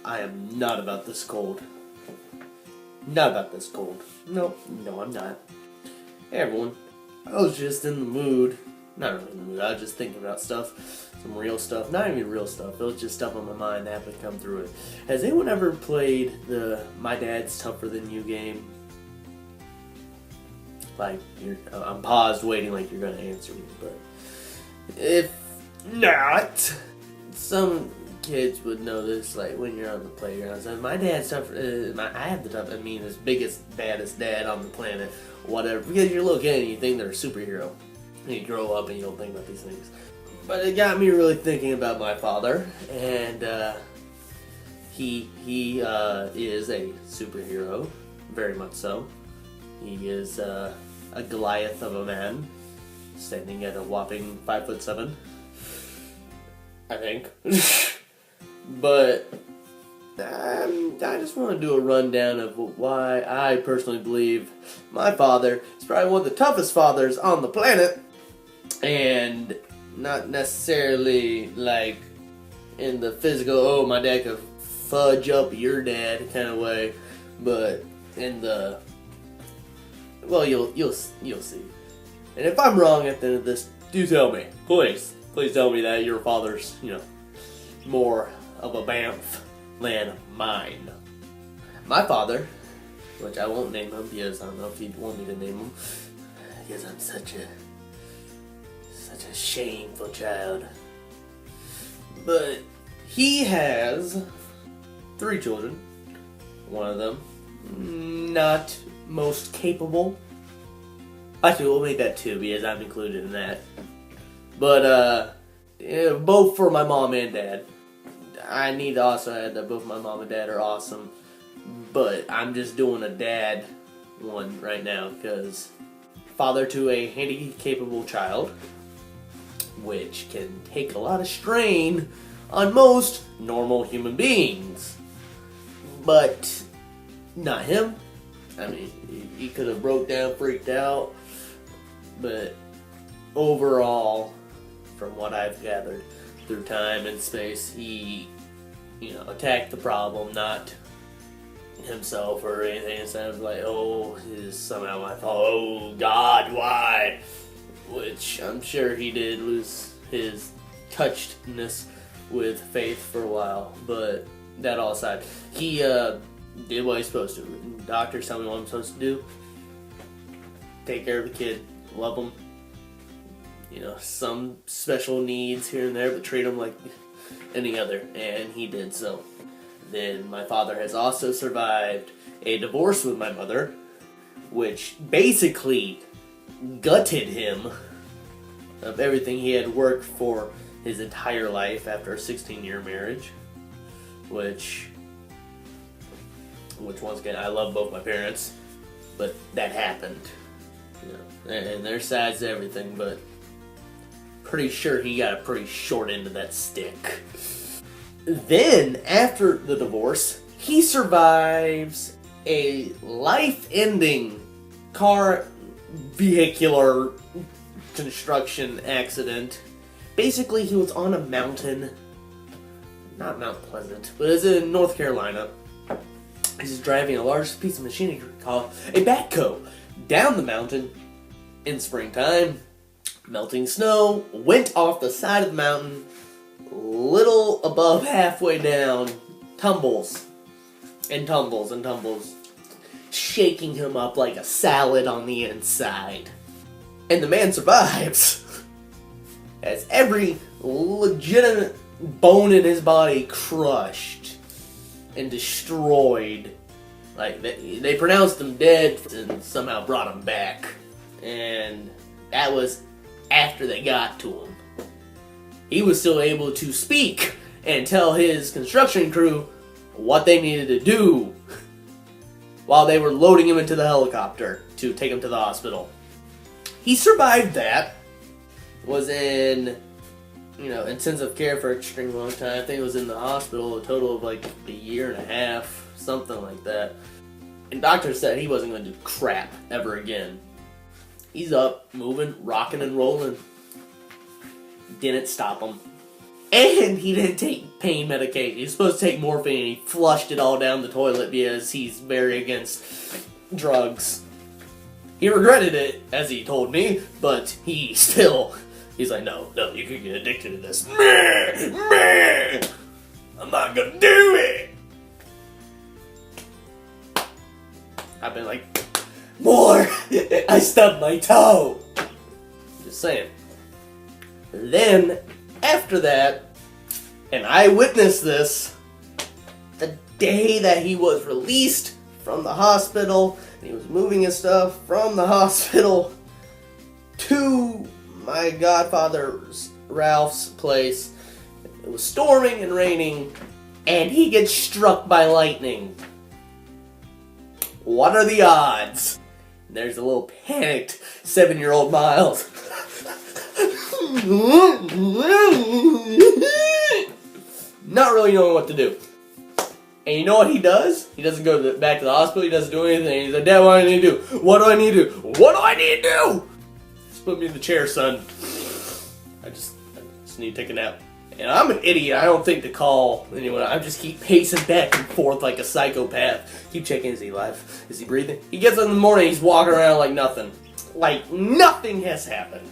I am not about this cold. Not about this cold. No, I'm not. Hey everyone. I was just in the mood. Not really in the mood. I was just thinking about stuff. Some real stuff. Not even real stuff. It was just stuff on my mind that happened to come through it. Has anyone ever played the My Dad's Tougher Than You game? Like, I'm paused waiting like you're going to answer me. But if not, some kids would know this, like when you're on the playground. So my dad's tough. I have the tough. I mean, his biggest, baddest dad on the planet, whatever. Because you're a little kid and you think they're a superhero, and you grow up and you don't think about these things. But it got me really thinking about my father, and he is a superhero, very much so. He is a Goliath of a man, standing at a whopping 5'7", I think. But I just want to do a rundown of why I personally believe my father is probably one of the toughest fathers on the planet, and not necessarily like in the physical, oh my dad could fudge up your dad kind of way, but in the, well, you'll see. And if I'm wrong at the end of this, do tell me, please tell me that your father's, more of a Banff than mine. My father, which I won't name him because I don't know if he'd want me to name him, because I'm such a shameful child. But he has 3 children. One of them not most capable. Actually, we'll make that 2 because I'm included in that. But both for my mom and dad. I need to also add that both my mom and dad are awesome, but I'm just doing a dad one right now because father to a handy-capable child, which can take a lot of strain on most normal human beings, but not him. I mean, he could have broke down, freaked out, but overall, from what I've gathered through time and space, he attacked the problem, not himself or anything. Instead of like, oh, is somehow my fault. Oh God, why? Which I'm sure he did lose his touchedness with faith for a while. But that all aside, he did what he's supposed to. Doctors tell me what I'm supposed to do. Take care of the kid, love him. Some special needs here and there, but treat him like any other, and he did so. Then my father has also survived a divorce with my mother, which basically gutted him of everything he had worked for his entire life after a 16-year marriage, which once again, I love both my parents, but that happened. And their sides to everything, but pretty sure he got a pretty short end of that stick. Then, after the divorce, he survives a life-ending car vehicular construction accident. Basically, he was on a mountain, not Mount Pleasant, but it's in North Carolina. He's driving a large piece of machinery called a backhoe down the mountain in springtime. Melting snow, went off the side of the mountain, little above halfway down, tumbles, shaking him up like a salad on the inside. And the man survives. Has every legitimate bone in his body crushed and destroyed. Like, they pronounced him dead and somehow brought him back. And that was after they got to him. He was still able to speak and tell his construction crew what they needed to do while they were loading him into the helicopter to take him to the hospital. He survived that. Was in, intensive care for an extremely long time. I think it was in the hospital a total of like a year and a half, something like that. And doctors said he wasn't going to do crap ever again. He's up, moving, rocking and rolling. Didn't stop him. And he didn't take pain medication. He was supposed to take morphine, and he flushed it all down the toilet because he's very against drugs. He regretted it, as he told me, but he's like, no, you could get addicted to this. I'm not gonna do it. I've been like, more! I stubbed my toe! Just saying. Then, after that, and I witnessed this, the day that he was released from the hospital, and he was moving his stuff from the hospital to my godfather's Ralph's place. It was storming and raining, and he gets struck by lightning. What are the odds? And there's a little panicked 7-year-old Miles. Not really knowing what to do. And you know what he does? He doesn't go back to the hospital. He doesn't do anything. He's like, Dad, what do I need to do? What do I need to do? What do I need to do? Just put me in the chair, son. I just need to take a nap. And I'm an idiot. I don't think to call anyone. I just keep pacing back and forth like a psychopath. Keep checking, is he alive? Is he breathing? He gets up in the morning, he's walking around like nothing. Like nothing has happened.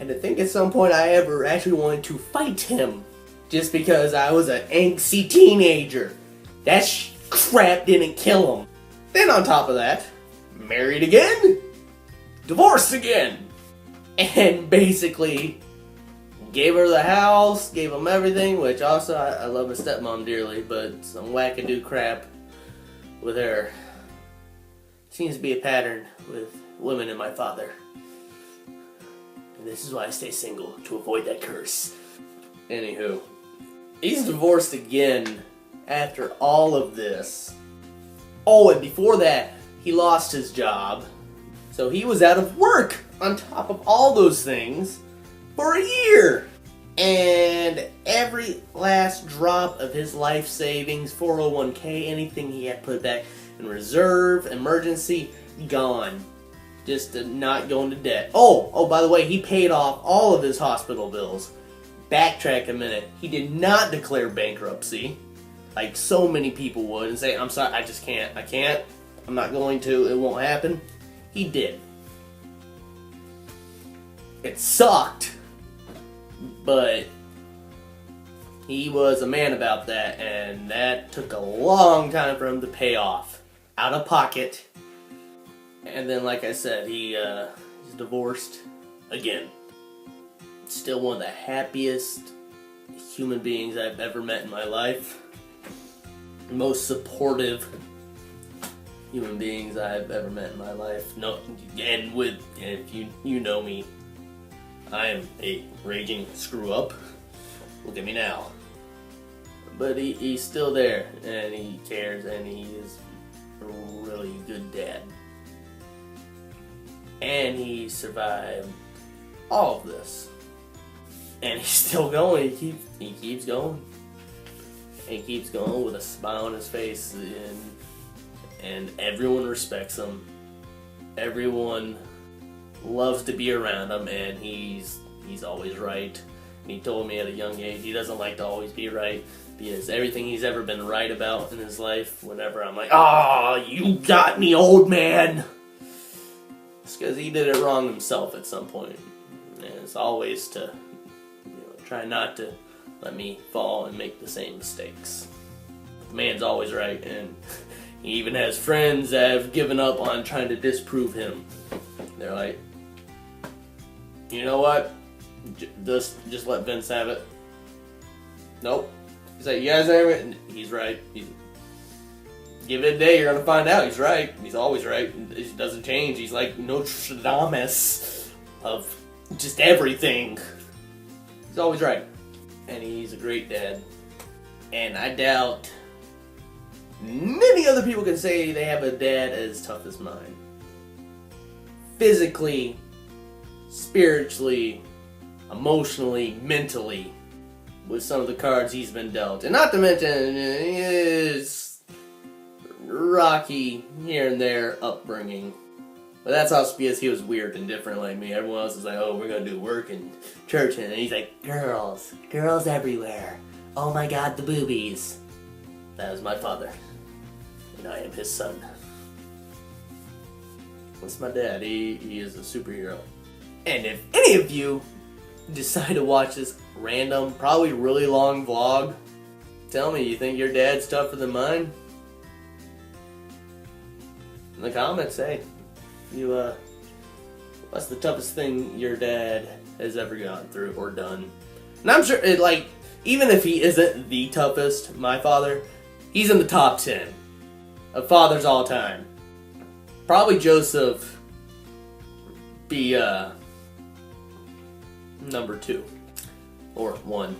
And to think at some point I ever actually wanted to fight him. Just because I was an angsty teenager. That crap didn't kill him. Then on top of that, married again, divorced again. And basically gave her the house, gave him everything, which also I love my stepmom dearly, but some wackadoo crap with her. Seems to be a pattern with women and my father. And this is why I stay single, to avoid that curse. Anywho, he's divorced again after all of this. Oh, and before that, he lost his job. So he was out of work on top of all those things for a year. And every last drop of his life savings, 401k, anything he had put back in reserve, emergency, gone. Just to not go into debt. Oh, by the way, he paid off all of his hospital bills. Backtrack a minute. He did not declare bankruptcy, like so many people would, and say, I'm sorry, I just can't. I can't. I'm not going to. It won't happen. He did. It sucked, but he was a man about that, and that took a long time for him to pay off. Out of pocket. And then, like I said, he's divorced again. Still one of the happiest human beings I've ever met in my life. Most supportive human beings I've ever met in my life. No, and if you know me, I am a raging screw up. Look at me now. But he's still there, and he cares, and he is a really good dad. And he survived all of this. And he's still going. He keeps going. And he keeps going with a smile on his face. And everyone respects him. Everyone loves to be around him. And he's always right. And he told me at a young age he doesn't like to always be right. Because everything he's ever been right about in his life, whenever I'm like, "Ah, you got me, old man." It's because he did it wrong himself at some point. And it's always to try not to let me fall and make the same mistakes. The man's always right, and he even has friends that have given up on trying to disprove him. They're like, you know what? Just let Vince have it. Nope. He's like, you guys ain't. He's right. Give it a day, you're gonna find out. He's right. He's always right. It doesn't change. He's like Nostradamus of just everything. He's always right. And he's a great dad. And I doubt many other people can say they have a dad as tough as mine. Physically, spiritually, emotionally, mentally, with some of the cards he's been dealt. And not to mention his rocky here and there upbringing. But that's also because he was weird and different like me. Everyone else is like, oh, we're gonna do work in church, and he's like, girls everywhere. Oh my God, the boobies. That was my father, and I am his son. That's my dad. He is a superhero. And if any of you decide to watch this random, probably really long vlog, tell me, you think your dad's tougher than mine? In the comments, say, what's the toughest thing your dad has ever gone through or done? And I'm sure, even if he isn't the toughest, my father, he's in the top 10 of fathers all time. Probably Joseph be number 2 or 1.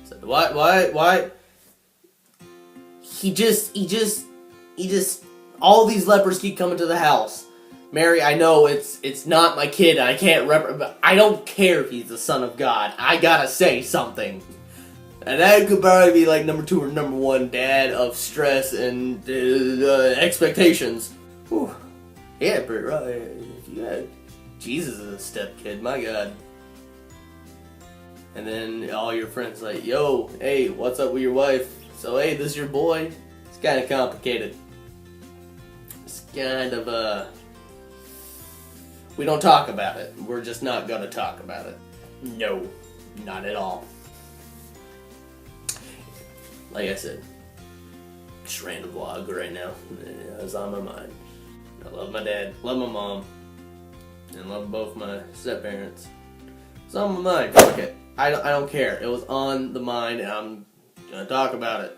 So why? He just all these lepers keep coming to the house. Mary, I know it's not my kid, and I can't but I don't care if he's the son of God. I gotta say something. And that could probably be like number 2 or number 1 dad of stress and expectations. Whew. Yeah, pretty right. If you had Jesus as a stepkid, my God. And then all your friends like, yo, hey, what's up with your wife? So, hey, this is your boy. It's kind of complicated. It's kind of, we don't talk about it. We're just not gonna talk about it. No, not at all. Like I said, just random vlog right now. It's on my mind. I love my dad, love my mom, and love both my step-parents. It's on my mind. Fuck it. I don't care. It was on the mind, and I'm gonna talk about it.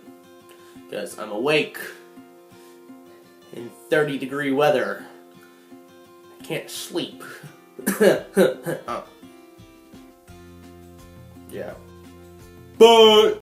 Because I'm awake in 30-degree weather. I can't sleep. Yeah. Bye!